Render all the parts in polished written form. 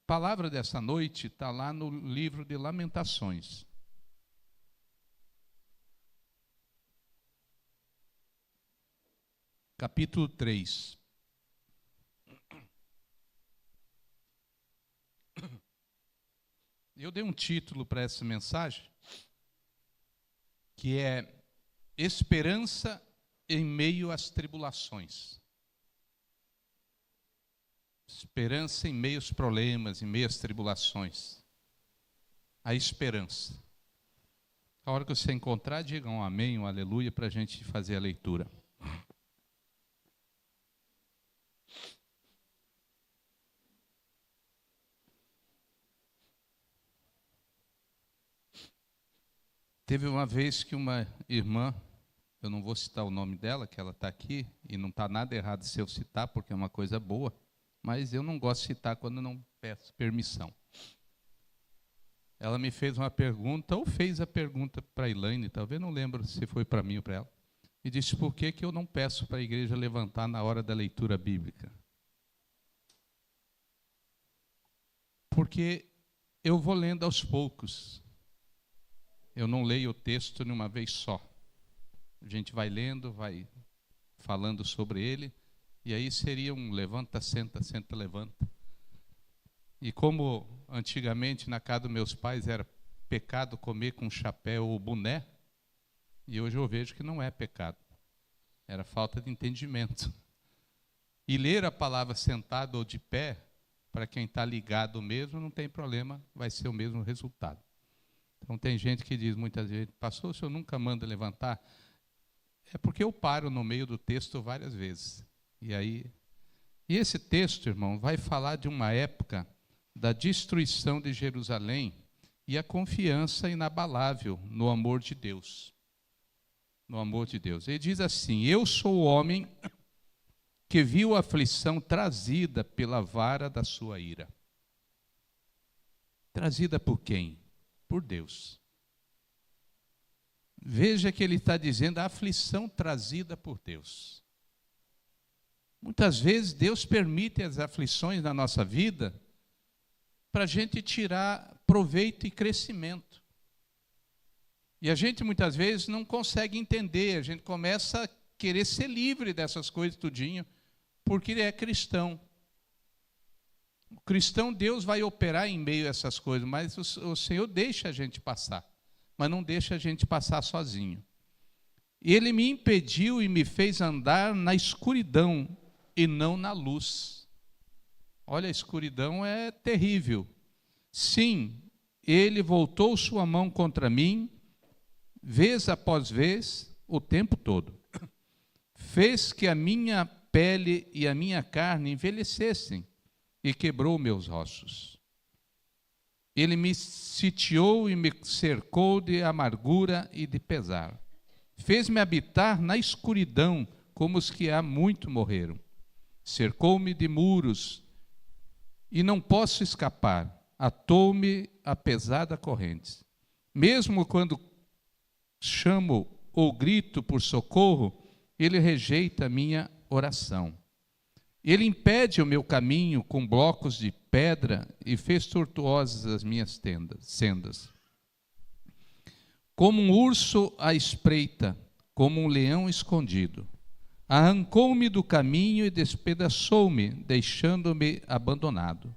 palavra dessa noite está lá no livro de Lamentações. Capítulo 3. Eu dei um título para essa mensagem, que é Esperança em meio às tribulações. Esperança em meio aos problemas, em meio às tribulações. A esperança. A hora que você encontrar, diga um amém, um aleluia, para a gente fazer a leitura. Teve uma vez que uma irmã, eu não vou citar o nome dela, que ela está aqui, e não está nada errado se eu citar, porque é uma coisa boa, mas eu não gosto de citar quando não peço permissão. Ela me fez uma pergunta, ou fez a pergunta para a Elaine, talvez não lembro se foi para mim ou para ela, e disse, por que eu não peço para a igreja levantar na hora da leitura bíblica? Porque eu vou lendo aos poucos. Eu não leio o texto de uma vez só. A gente vai lendo, vai falando sobre ele, e aí seria um levanta, senta, levanta. E como antigamente na casa dos meus pais era pecado comer com chapéu ou boné, e hoje eu vejo que não é pecado. Era falta de entendimento. E ler a palavra sentado ou de pé, para quem está ligado mesmo, não tem problema, vai ser o mesmo resultado. Então tem gente que diz muitas vezes, pastor, o senhor nunca manda levantar? É porque eu paro no meio do texto várias vezes. E esse texto, irmão, vai falar de uma época da destruição de Jerusalém e a confiança inabalável no amor de Deus. No amor de Deus. Ele diz assim, eu sou o homem que viu a aflição trazida pela vara da sua ira. Trazida por quem? Por Deus. Veja que ele está dizendo a aflição trazida por Deus. Muitas vezes Deus permite as aflições na nossa vida para a gente tirar proveito e crescimento. E a gente muitas vezes não consegue entender, a gente começa a querer ser livre dessas coisas tudinho, porque ele é cristão. O cristão, Deus vai operar em meio a essas coisas, mas o Senhor deixa a gente passar, mas não deixa a gente passar sozinho. Ele me impediu e me fez andar na escuridão e não na luz. Olha, a escuridão é terrível. Sim, ele voltou sua mão contra mim, vez após vez, o tempo todo. Fez que a minha pele e a minha carne envelhecessem e quebrou meus ossos. Ele me sitiou e me cercou de amargura e de pesar. Fez-me habitar na escuridão, como os que há muito morreram. Cercou-me de muros e não posso escapar. Atou-me a pesada corrente. Mesmo quando chamo ou grito por socorro, ele rejeita a minha oração. Ele impede o meu caminho com blocos de pedra e fez tortuosas as minhas sendas. Como um urso à espreita, como um leão escondido. Arrancou-me do caminho e despedaçou-me, deixando-me abandonado.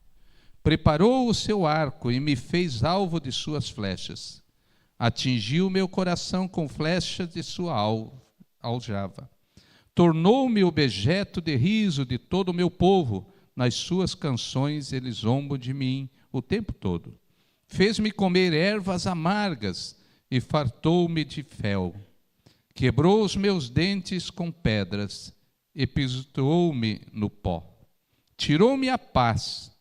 Preparou o seu arco e me fez alvo de suas flechas. Atingiu meu coração com flechas de sua aljava. Tornou-me objeto de riso de todo o meu povo. Nas suas canções eles zombam de mim o tempo todo. Fez-me comer ervas amargas e fartou-me de fel. Quebrou os meus dentes com pedras e pisoteou-me no pó. Tirou-me a paz,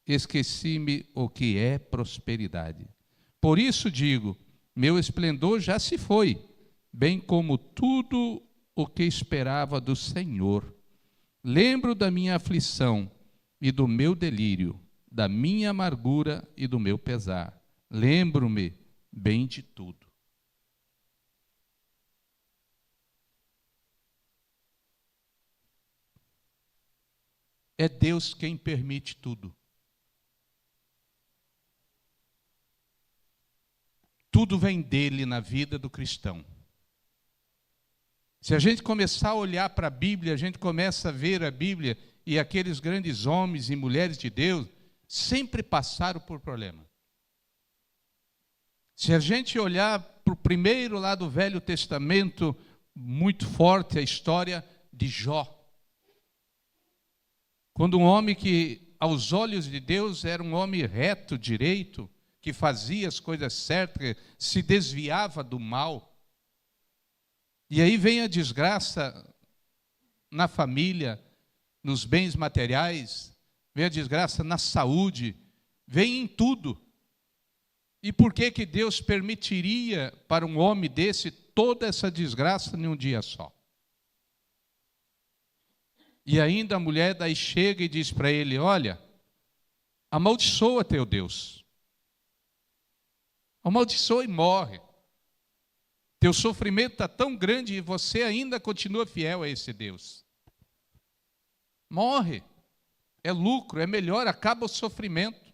esqueci-me o que é prosperidade. Por isso digo, meu esplendor já se foi, bem como tudo o que esperava do Senhor. Lembro da minha aflição e do meu delírio, da minha amargura e do meu pesar. Lembro-me bem de tudo. É Deus quem permite tudo. tudo vem dele na vida do cristão. Se a gente começar a olhar para a Bíblia, a gente começa a ver a Bíblia e aqueles grandes homens e mulheres de Deus sempre passaram por problema. Se a gente olhar para o primeiro lá do Velho Testamento, muito forte a história de Jó. Quando um homem que, aos olhos de Deus, era um homem reto, direito, que fazia as coisas certas, se desviava do mal. E aí vem a desgraça na família, nos bens materiais, vem a desgraça na saúde, vem em tudo. E por que que Deus permitiria para um homem desse toda essa desgraça em um dia só? E ainda a mulher daí chega e diz para ele, olha, amaldiçoa teu Deus. Amaldiçoa e morre. Teu sofrimento está tão grande e você ainda continua fiel a esse Deus. Morre. É lucro, é melhor, acaba o sofrimento.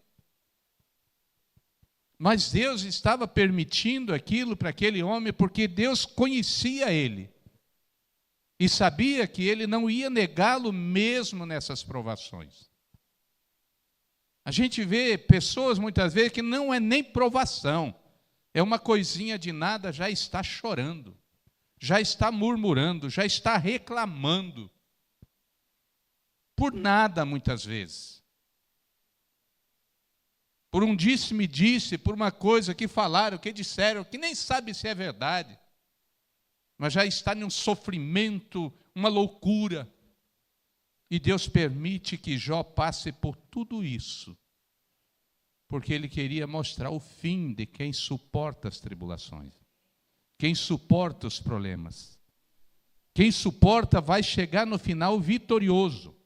Mas Deus estava permitindo aquilo para aquele homem porque Deus conhecia ele. E sabia que ele não ia negá-lo mesmo nessas provações. A gente vê pessoas muitas vezes que não é nem provação. É uma coisinha de nada, já está chorando, já está murmurando, já está reclamando. Por nada, muitas vezes. Por um disse-me-disse, por uma coisa que falaram, que disseram, que nem sabe se é verdade. Mas já está em um sofrimento, uma loucura. E Deus permite que Jó passe por tudo isso. Porque ele queria mostrar o fim de quem suporta as tribulações. Quem suporta os problemas. Quem suporta vai chegar no final vitorioso.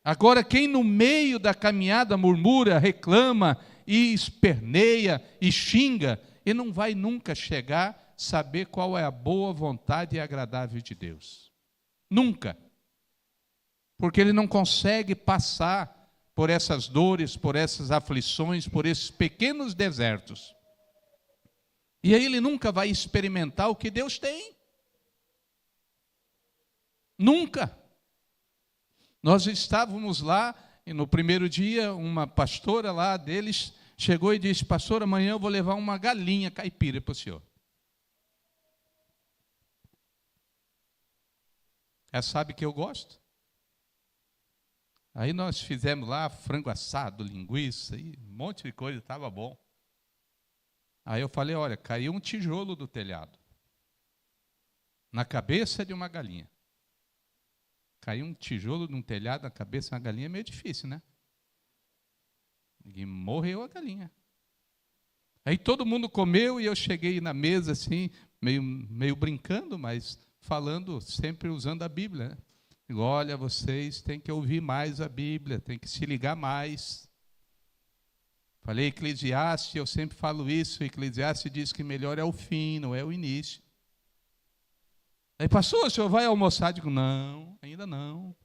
Agora, quem no meio da caminhada murmura, reclama e esperneia e xinga, ele não vai nunca chegar a saber qual é a boa vontade e agradável de Deus. Nunca. Porque ele não consegue passar por essas dores, por essas aflições, por esses pequenos desertos. E aí ele nunca vai experimentar o que Deus tem. Nunca. Nós estávamos lá, e no primeiro dia, uma pastora lá deles chegou e disse, pastor, amanhã eu vou levar uma galinha caipira para o senhor. Ela sabe que eu gosto. Aí nós fizemos lá frango assado, linguiça, e um monte de coisa, estava bom. Aí eu falei, olha, caiu um tijolo do telhado, na cabeça de uma galinha. Caiu um tijolo de um telhado na cabeça de uma galinha é meio difícil, né? E morreu a galinha. Aí todo mundo comeu e eu cheguei na mesa assim, meio brincando, mas falando, sempre usando a Bíblia, né? Digo, olha, vocês têm que ouvir mais a Bíblia, têm que se ligar mais. Falei Eclesiastes, eu sempre falo isso, Eclesiastes diz que melhor é o fim, não é o início. Aí, pastor, o senhor vai almoçar? Digo, não, ainda não.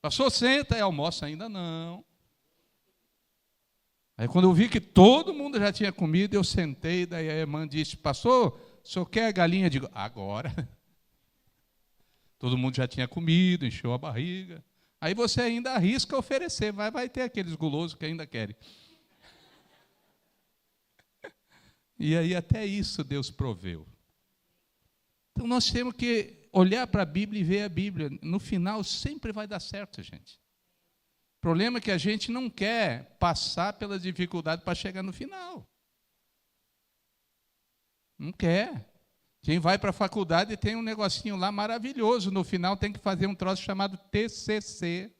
Pastor, senta e almoça? Ainda não. Aí quando eu vi que todo mundo já tinha comido, eu sentei, daí a irmã disse, pastor, o senhor quer a galinha? Digo, agora. Todo mundo já tinha comido, encheu a barriga. Aí você ainda arrisca oferecer, vai ter aqueles gulosos que ainda querem. E aí até isso Deus proveu. Então nós temos que olhar para a Bíblia e ver a Bíblia. No final sempre vai dar certo, gente. O problema é que a gente não quer passar pela dificuldade para chegar no final. Não quer. Quem vai para a faculdade tem um negocinho lá maravilhoso. No final tem que fazer um troço chamado TCC.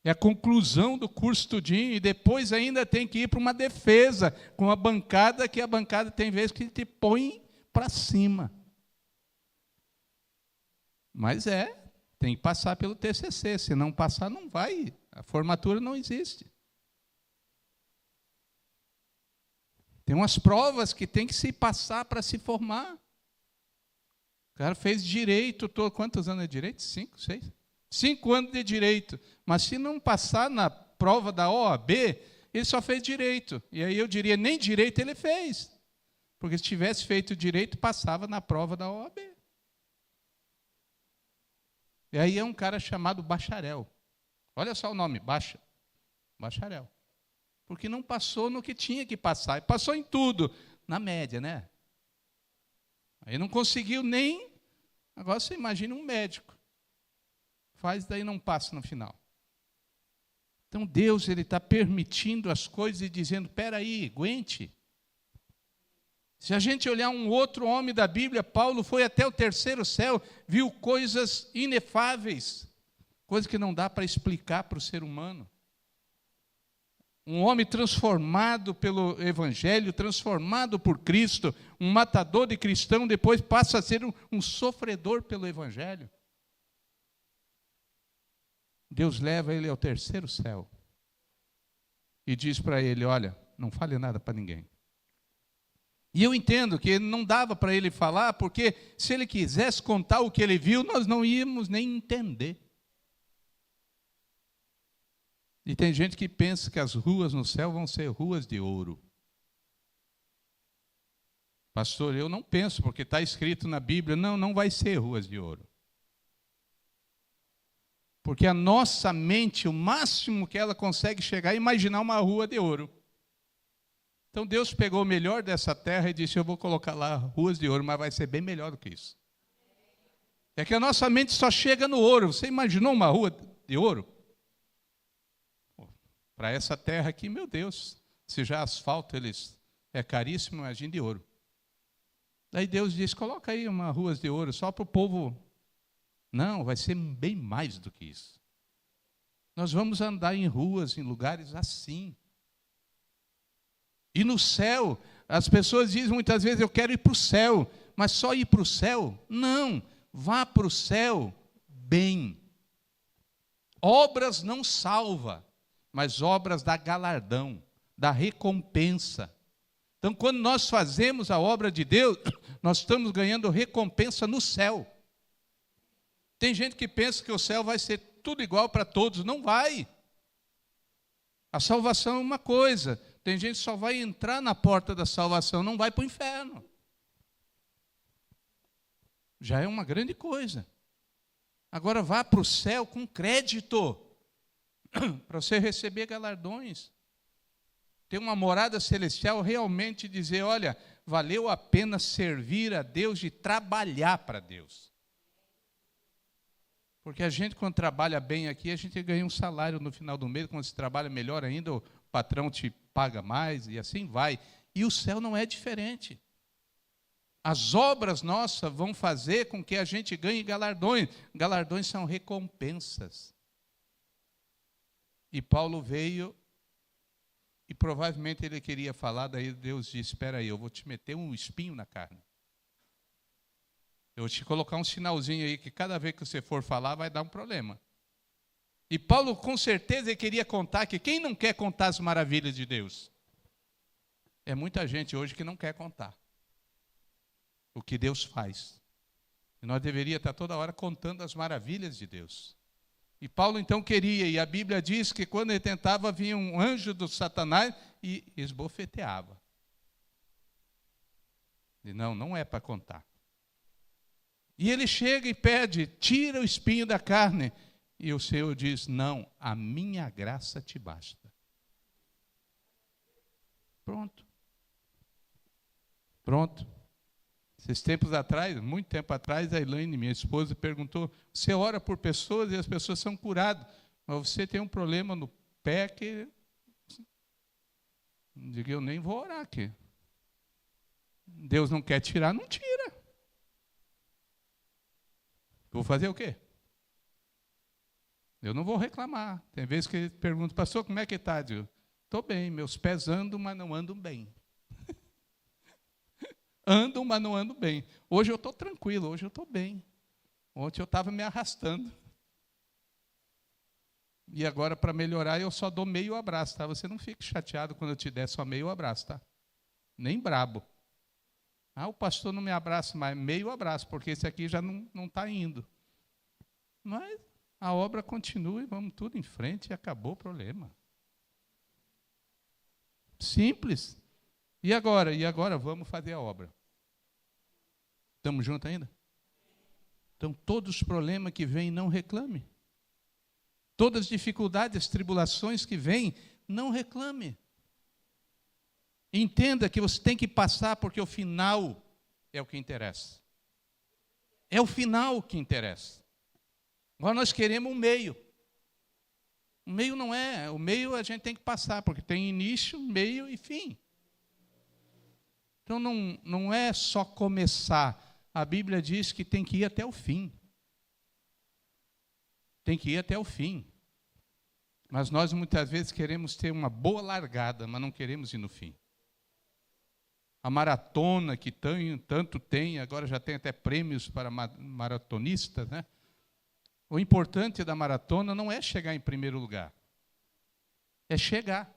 É a conclusão do curso tudinho. E depois ainda tem que ir para uma defesa com a bancada, que a bancada tem vezes que te põe para cima. Mas tem que passar pelo TCC. Se não passar, não vai. A formatura não existe. Tem umas provas que tem que se passar para se formar. O cara fez direito, quantos anos de direito? 5, 6? 5 anos de direito. Mas se não passar na prova da OAB, ele só fez direito. E aí eu diria, nem direito ele fez. Porque se tivesse feito direito, passava na prova da OAB. E aí é um cara chamado bacharel. Olha só o nome, bacharel. Porque não passou no que tinha que passar. Passou em tudo, na média, né? Aí não conseguiu nem... Agora você imagina um médico. Faz, daí não passa no final. Então Deus ele está permitindo as coisas e dizendo, espera aí, aguente. Se a gente olhar um outro homem da Bíblia, Paulo foi até o terceiro céu, viu coisas inefáveis, coisas que não dá para explicar para o ser humano. Um homem transformado pelo Evangelho, transformado por Cristo, um matador de cristão, depois passa a ser um sofredor pelo Evangelho. Deus leva ele ao terceiro céu e diz para ele, olha, não fale nada para ninguém. E eu entendo que não dava para ele falar, porque se ele quisesse contar o que ele viu, nós não íamos nem entender. E tem gente que pensa que as ruas no céu vão ser ruas de ouro. Pastor, eu não penso, porque está escrito na Bíblia, não vai ser ruas de ouro. Porque a nossa mente, o máximo que ela consegue chegar é imaginar uma rua de ouro. Então Deus pegou o melhor dessa terra e disse, eu vou colocar lá ruas de ouro, mas vai ser bem melhor do que isso. É que a nossa mente só chega no ouro. Você imaginou uma rua de ouro? Para essa terra aqui, meu Deus, se já asfalto é caríssimo, imagina de ouro. Daí Deus disse, coloca aí uma ruas de ouro, só para o povo. Não, vai ser bem mais do que isso. Nós vamos andar em ruas, em lugares assim. E no céu, as pessoas dizem muitas vezes, eu quero ir para o céu, mas só ir para o céu? Não, vá para o céu bem. Obras não salva, mas obras dá galardão, dá recompensa. Então, quando nós fazemos a obra de Deus, nós estamos ganhando recompensa no céu. Tem gente que pensa que o céu vai ser tudo igual para todos. Não vai. A salvação é uma coisa. Tem gente que só vai entrar na porta da salvação, não vai para o inferno. Já é uma grande coisa. Agora vá para o céu com crédito, para você receber galardões. Ter uma morada celestial, realmente dizer, olha, valeu a pena servir a Deus e trabalhar para Deus. Porque a gente, quando trabalha bem aqui, a gente ganha um salário no final do mês, quando se trabalha melhor ainda, o patrão te paga mais e assim vai. E o céu não é diferente. As obras nossas vão fazer com que a gente ganhe galardões. Galardões são recompensas. E Paulo veio e provavelmente ele queria falar, daí Deus disse, espera aí, eu vou te meter um espinho na carne. Eu vou te colocar um sinalzinho aí, que cada vez que você for falar, vai dar um problema. E Paulo, com certeza, ele queria contar, que quem não quer contar as maravilhas de Deus? É muita gente hoje que não quer contar o que Deus faz. E nós deveríamos estar toda hora contando as maravilhas de Deus. E Paulo então queria, e a Bíblia diz que quando ele tentava, vinha um anjo do Satanás e esbofeteava. E não é para contar. E ele chega e pede, tira o espinho da carne. E o Senhor diz, não, a minha graça te basta. Pronto. Pronto. Esses tempos atrás, muito tempo atrás, a Elaine, minha esposa, perguntou, você ora por pessoas e as pessoas são curadas, mas você tem um problema no pé que... Digo, eu nem vou orar aqui. Deus não quer tirar, não tira. Vou fazer o quê? Eu não vou reclamar. Tem vezes que ele pergunta, pastor, como é que está? Eu digo, estou bem, meus pés andam, mas não andam bem. Andam, mas não andam bem. Hoje eu estou tranquilo, hoje eu estou bem. Ontem eu estava me arrastando. E agora, para melhorar, eu só dou meio abraço, tá? Você não fique chateado quando eu te der só meio abraço, tá? Nem brabo. Ah, o pastor não me abraça mais, meio abraço, porque esse aqui já não está indo. Mas a obra continua e vamos tudo em frente e acabou o problema. Simples. E agora? E agora vamos fazer a obra. Estamos juntos ainda? Então, todos os problemas que vêm, não reclame. Todas as dificuldades, as tribulações que vêm, não reclame. Entenda que você tem que passar, porque o final é o que interessa. É o final que interessa. Agora nós queremos um meio. O meio não é. O meio a gente tem que passar, porque tem início, meio e fim. Então não é só começar. A Bíblia diz que tem que ir até o fim. Tem que ir até o fim. Mas nós muitas vezes queremos ter uma boa largada, mas não queremos ir no fim. A maratona que tanto tem, agora já tem até prêmios para maratonistas, né? O importante da maratona não é chegar em primeiro lugar. É chegar.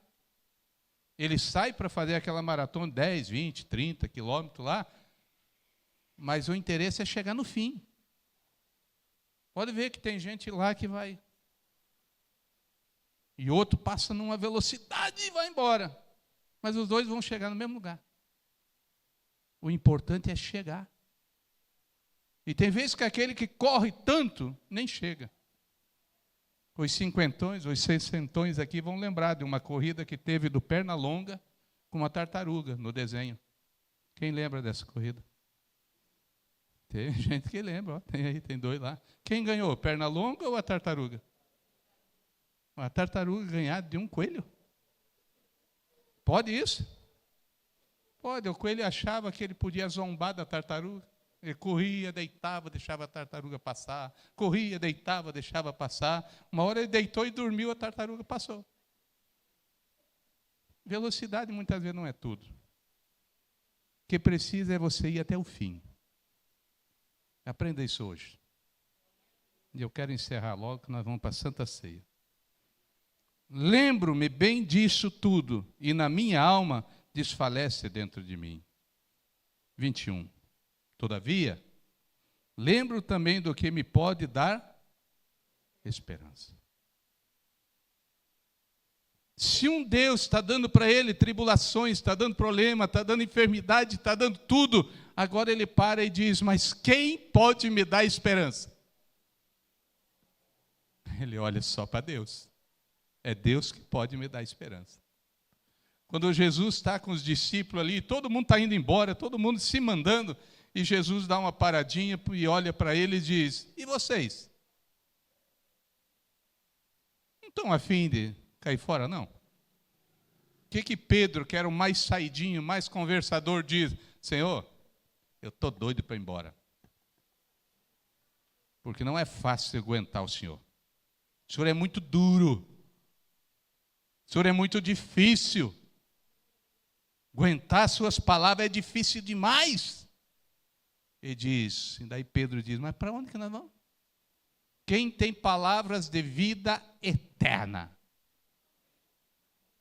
Ele sai para fazer aquela maratona 10, 20, 30 quilômetros lá, mas o interesse é chegar no fim. Pode ver que tem gente lá que vai. E outro passa numa velocidade e vai embora. Mas os dois vão chegar no mesmo lugar. O importante é chegar. E tem vezes que aquele que corre tanto, nem chega. Os cinquentões, os sessentões aqui vão lembrar de uma corrida que teve do Pernalonga com uma tartaruga no desenho. Quem lembra dessa corrida? Tem gente que lembra, ó, tem dois lá. Quem ganhou, Pernalonga ou a tartaruga? A tartaruga ganhar de um coelho? Pode isso? Pode, o coelho achava que ele podia zombar da tartaruga. Ele corria, deitava, deixava a tartaruga passar. Corria, deitava, deixava passar. Uma hora ele deitou e dormiu, a tartaruga passou. Velocidade muitas vezes não é tudo. O que precisa é você ir até o fim. Aprenda isso hoje. E eu quero encerrar logo, que nós vamos para a Santa Ceia. Lembro-me bem disso tudo, e na minha alma desfalece dentro de mim. 21. Todavia, lembro também do que me pode dar esperança. Se um Deus está dando para ele tribulações, está dando problema, está dando enfermidade, está dando tudo, agora ele para e diz, mas quem pode me dar esperança? Ele olha só para Deus. É Deus que pode me dar esperança. Quando Jesus está com os discípulos ali, todo mundo está indo embora, todo mundo se mandando, e Jesus dá uma paradinha e olha para ele e diz, e vocês? Não estão a fim de cair fora, não? O que Pedro, que era o mais saidinho, mais conversador, diz? Senhor, eu estou doido para ir embora. Porque não é fácil aguentar o Senhor. O Senhor é muito duro. O Senhor é muito difícil. Aguentar suas palavras é difícil demais. E diz, e daí Pedro diz, mas para onde que nós vamos? Quem tem palavras de vida eterna?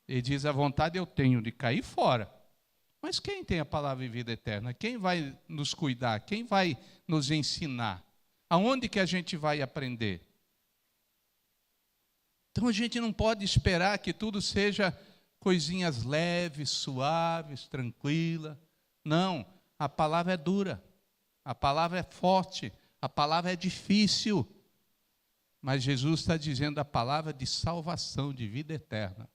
Ele diz, a vontade eu tenho de cair fora. Mas quem tem a palavra de vida eterna? Quem vai nos cuidar? Quem vai nos ensinar? Aonde que a gente vai aprender? Então a gente não pode esperar que tudo seja coisinhas leves, suaves, tranquilas. Não, a palavra é dura, a palavra é forte, a palavra é difícil. Mas Jesus está dizendo a palavra de salvação, de vida eterna.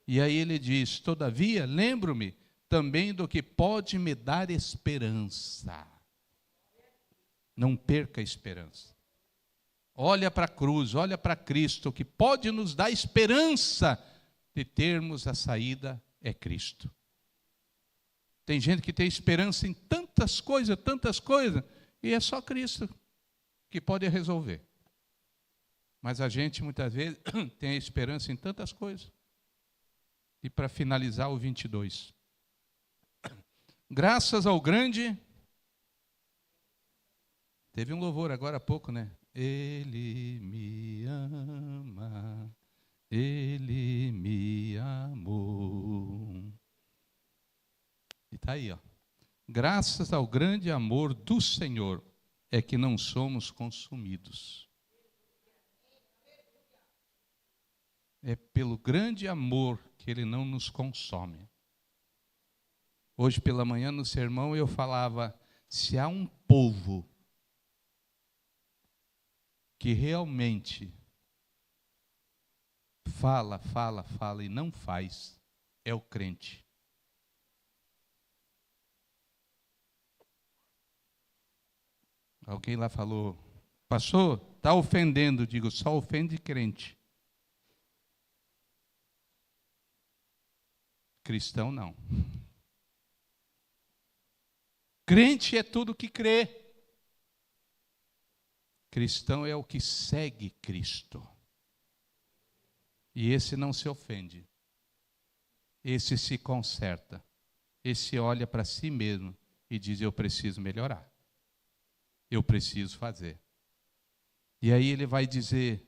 E aí ele diz, todavia, lembro-me também do que pode me dar esperança. Não perca a esperança. Olha para a cruz, olha para Cristo, o que pode nos dar esperança de termos a saída é Cristo. Tem gente que tem esperança em tantas coisas, e é só Cristo que pode resolver. Mas a gente muitas vezes tem a esperança em tantas coisas. E para finalizar o 22. Graças ao grande... Teve um louvor agora há pouco, né? Ele me ama, Ele me amou. E está aí, ó. Graças ao grande amor do Senhor é que não somos consumidos. É pelo grande amor porque ele não nos consome. Hoje pela manhã no sermão eu falava, se há um povo que realmente fala e não faz, é o crente. Alguém lá falou, pastor, está ofendendo. Digo, só ofende crente. Cristão não. Crente é tudo que crê. Cristão é o que segue Cristo. E esse não se ofende. Esse se conserta. Esse olha para si mesmo e diz, eu preciso melhorar. Eu preciso fazer. E aí ele vai dizer,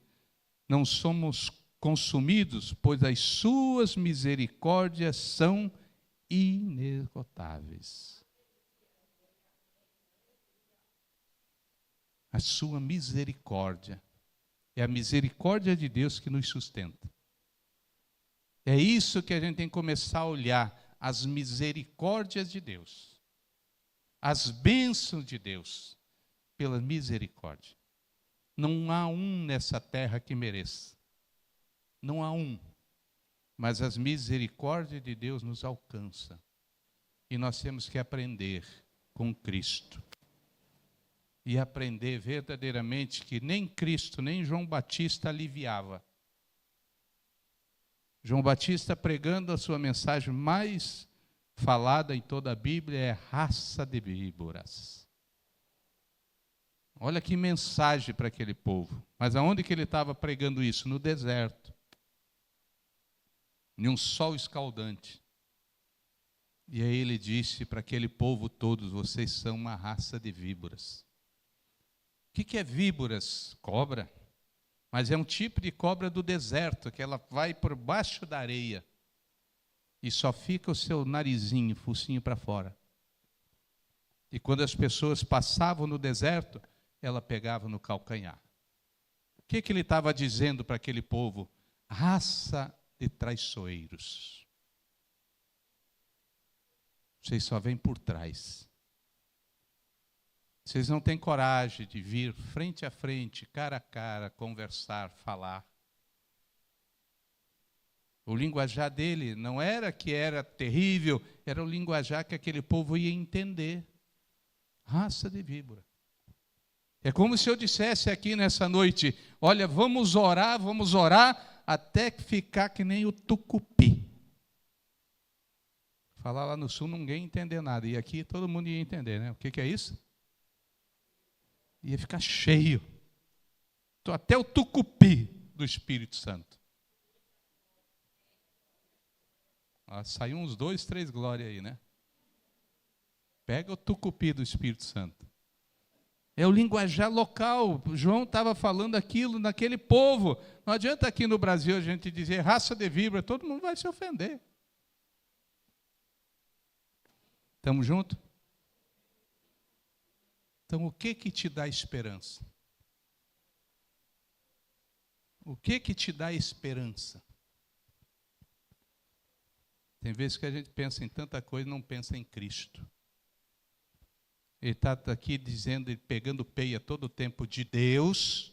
não somos consumidos, pois as suas misericórdias são inesgotáveis. A sua misericórdia. É a misericórdia de Deus que nos sustenta. É isso que a gente tem que começar a olhar, as misericórdias de Deus. As bênçãos de Deus, pela misericórdia. Não há um nessa terra que mereça. Não há um. Mas as misericórdias de Deus nos alcançam. E nós temos que aprender com Cristo. E aprender verdadeiramente que nem Cristo, nem João Batista aliviava. João Batista, pregando a sua mensagem mais falada em toda a Bíblia, é raça de víboras. Olha que mensagem para aquele povo. Mas aonde que ele estava pregando isso? No deserto. Em um sol escaldante. E aí ele disse para aquele povo todos, vocês são uma raça de víboras. O que é víboras? Cobra. Mas é um tipo de cobra do deserto, que ela vai por baixo da areia. E só fica o seu narizinho, focinho para fora. E quando as pessoas passavam no deserto, ela pegava no calcanhar. O que ele estava dizendo para aquele povo? Raça de traiçoeiros. Vocês só vêm por trás. Vocês não têm coragem de vir frente a frente, cara a cara, conversar, falar. O linguajar dele não era que era terrível, era o linguajar que aquele povo ia entender. Raça de víbora. É como se eu dissesse aqui nessa noite, olha, vamos orar até ficar que nem o tucupi. Falar lá no sul, ninguém ia entender nada. E aqui todo mundo ia entender, né? O que é isso? Ia ficar cheio. Até o tucupi do Espírito Santo. Saiu uns 2, 3 glórias aí, né? Pega o tucupi do Espírito Santo. É o linguajar local. João estava falando aquilo naquele povo. Não adianta aqui no Brasil a gente dizer raça de víbora, todo mundo vai se ofender. Estamos juntos? Então, o que te dá esperança? O que te dá esperança? Tem vezes que a gente pensa em tanta coisa e não pensa em Cristo. Ele está aqui dizendo, pegando peia todo o tempo de Deus,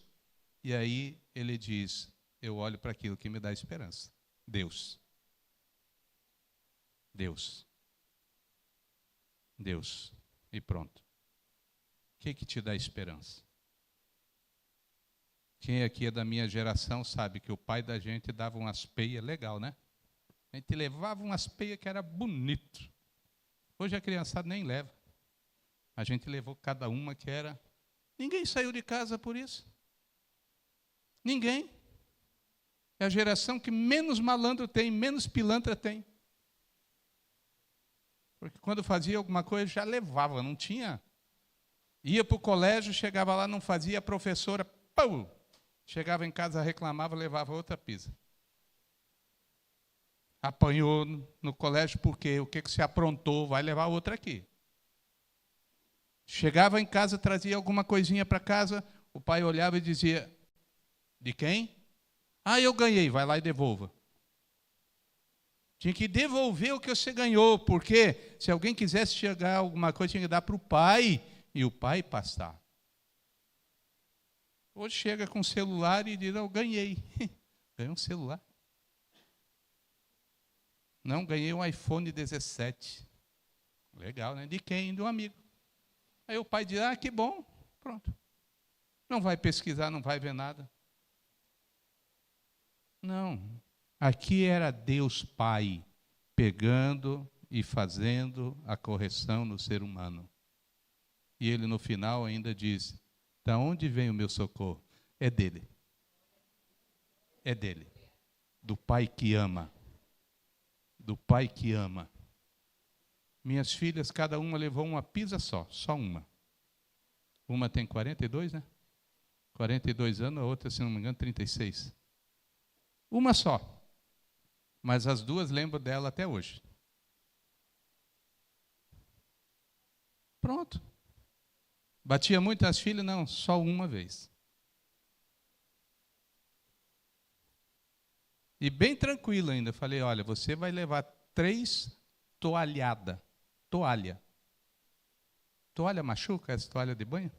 e aí ele diz, eu olho para aquilo que me dá esperança. Deus. Deus. Deus. E pronto. O que te dá esperança? Quem aqui é da minha geração sabe que o pai da gente dava umas peias legal, né? A gente levava umas peias que era bonito. Hoje a criançada nem leva. A gente levou cada uma que era... Ninguém saiu de casa por isso. Ninguém. É a geração que menos malandro tem, menos pilantra tem. Porque quando fazia alguma coisa já levava, não tinha... Ia para o colégio, chegava lá, não fazia, a professora, pum, chegava em casa, reclamava, levava outra pisa. Apanhou no colégio porque o que se aprontou, vai levar outra aqui. Chegava em casa, trazia alguma coisinha para casa, o pai olhava e dizia, de quem? Eu ganhei, vai lá e devolva. Tinha que devolver o que você ganhou, porque se alguém quisesse chegar alguma coisa, tinha que dar para o pai, e o pai pastar. Hoje chega com o celular e diz, eu ganhei. Ganhei um celular. Não, ganhei um iPhone 17. Legal, né? De quem? De um amigo. Aí o pai diz, que bom, pronto. Não vai pesquisar, não vai ver nada. Não. Aqui era Deus Pai, pegando e fazendo a correção no ser humano. E ele no final ainda diz, da onde vem o meu socorro? É dele. É dele. Do Pai que ama. Do Pai que ama. Minhas filhas, cada uma levou uma pisa só uma. Uma tem 42, né? 42 anos, a outra, se não me engano, 36. Uma só. Mas as duas lembro dela até hoje. Pronto. Batia muito as filhas? Não, só uma vez. E bem tranquilo ainda. Falei, olha, você vai levar 3 toalhada. Toalha. Toalha machuca? Essa toalha de banho?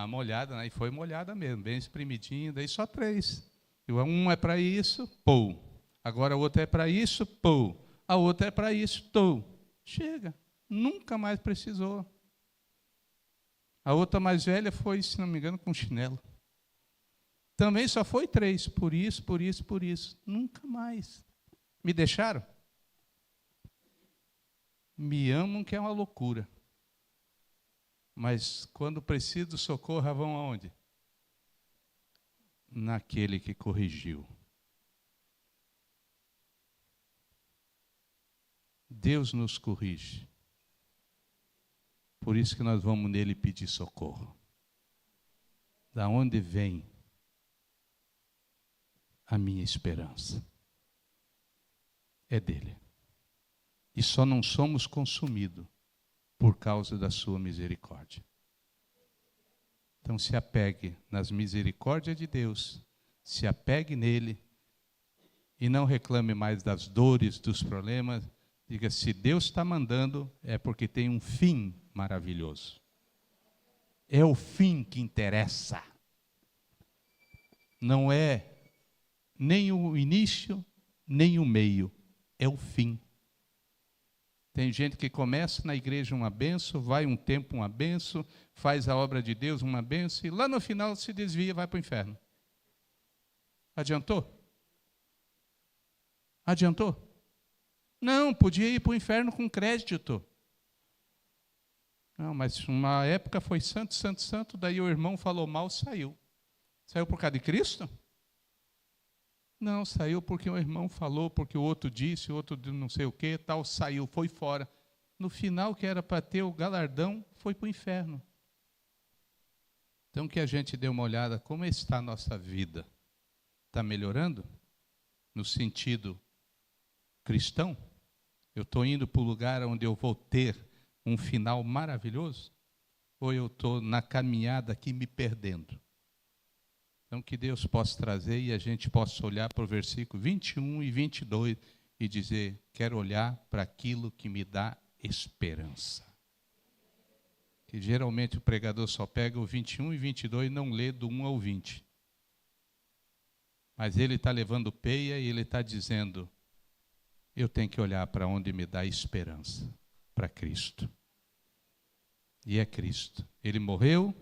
Molhada, né? E foi molhada mesmo, bem espremidinha, daí só 3. Um é para isso, pô. Agora a outra é para isso, pô. A outra é para isso, tô. Chega. Nunca mais precisou. A outra mais velha foi, se não me engano, com chinelo. Também só foi 3, por isso, por isso, por isso. Nunca mais. Me deixaram? Me amam, que é uma loucura. Mas quando preciso do socorro, vão aonde? Naquele que corrigiu. Deus nos corrige. Por isso que nós vamos nele pedir socorro. Da onde vem a minha esperança? É dele. E só não somos consumidos por causa da sua misericórdia. Então se apegue nas misericórdias de Deus, se apegue nele e não reclame mais das dores, dos problemas. Diga, se Deus está mandando, é porque tem um fim maravilhoso. É o fim que interessa. Não é nem o início, nem o meio. É o fim. Tem gente que começa na igreja uma benção, vai um tempo uma benção, faz a obra de Deus uma benção, e lá no final se desvia e vai para o inferno. Adiantou? Adiantou? Não, podia ir para o inferno com crédito. Não, mas uma época foi santo, santo, santo, daí o irmão falou mal, saiu. Saiu por causa de Cristo? Não, saiu porque o irmão falou, porque o outro disse, o outro não sei o que, tal, saiu, foi fora. No final, que era para ter o galardão, foi para o inferno. Então, que a gente dê uma olhada, como está a nossa vida? Está melhorando? No sentido cristão? Eu estou indo para o lugar onde eu vou ter um final maravilhoso? Ou eu estou na caminhada aqui me perdendo? Então, que Deus possa trazer e a gente possa olhar para o versículo 21 e 22 e dizer, quero olhar para aquilo que me dá esperança. Que geralmente o pregador só pega o 21 e 22 e não lê do 1 ao 20. Mas ele está levando peia e ele está dizendo, eu tenho que olhar para onde me dá esperança, para Cristo. E é Cristo. Ele morreu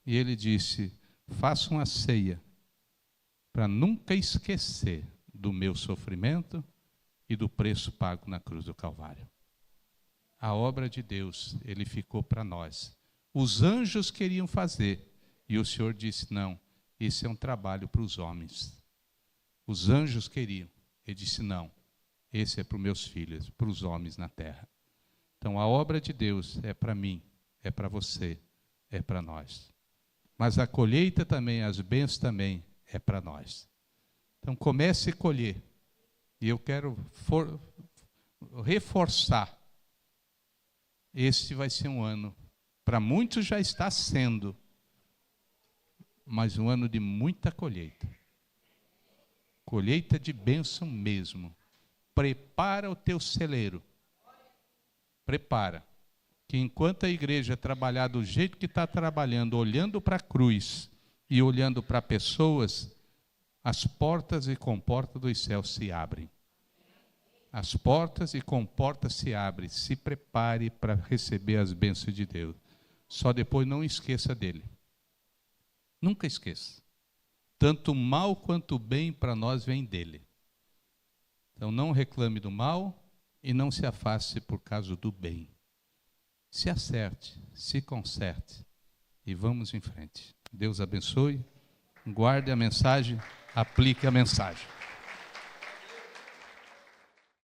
e ele disse, faça uma ceia para nunca esquecer do meu sofrimento e do preço pago na cruz do Calvário. A obra de Deus, ele ficou para nós. Os anjos queriam fazer e o Senhor disse, não, isso é um trabalho para os homens. Os anjos queriam. Ele disse, não, esse é para os meus filhos, para os homens na terra. Então a obra de Deus é para mim, é para você, é para nós. Mas a colheita também, as bênçãos também, é para nós. Então comece a colher. E eu quero reforçar. Esse vai ser um ano, para muitos já está sendo, mas um ano de muita colheita. Colheita de bênção mesmo. prepara o teu celeiro. Prepara. Que enquanto a igreja trabalhar do jeito que está trabalhando, olhando para a cruz e olhando para pessoas, as portas e comportas dos céus se abrem. As portas e comportas se abrem. Se prepare para receber as bênçãos de Deus. Só depois não esqueça dele. Nunca esqueça. Tanto o mal quanto o bem para nós vem dele. Então não reclame do mal e não se afaste por causa do bem. Se acerte, se conserte e vamos em frente. Deus abençoe, guarde a mensagem, aplique a mensagem.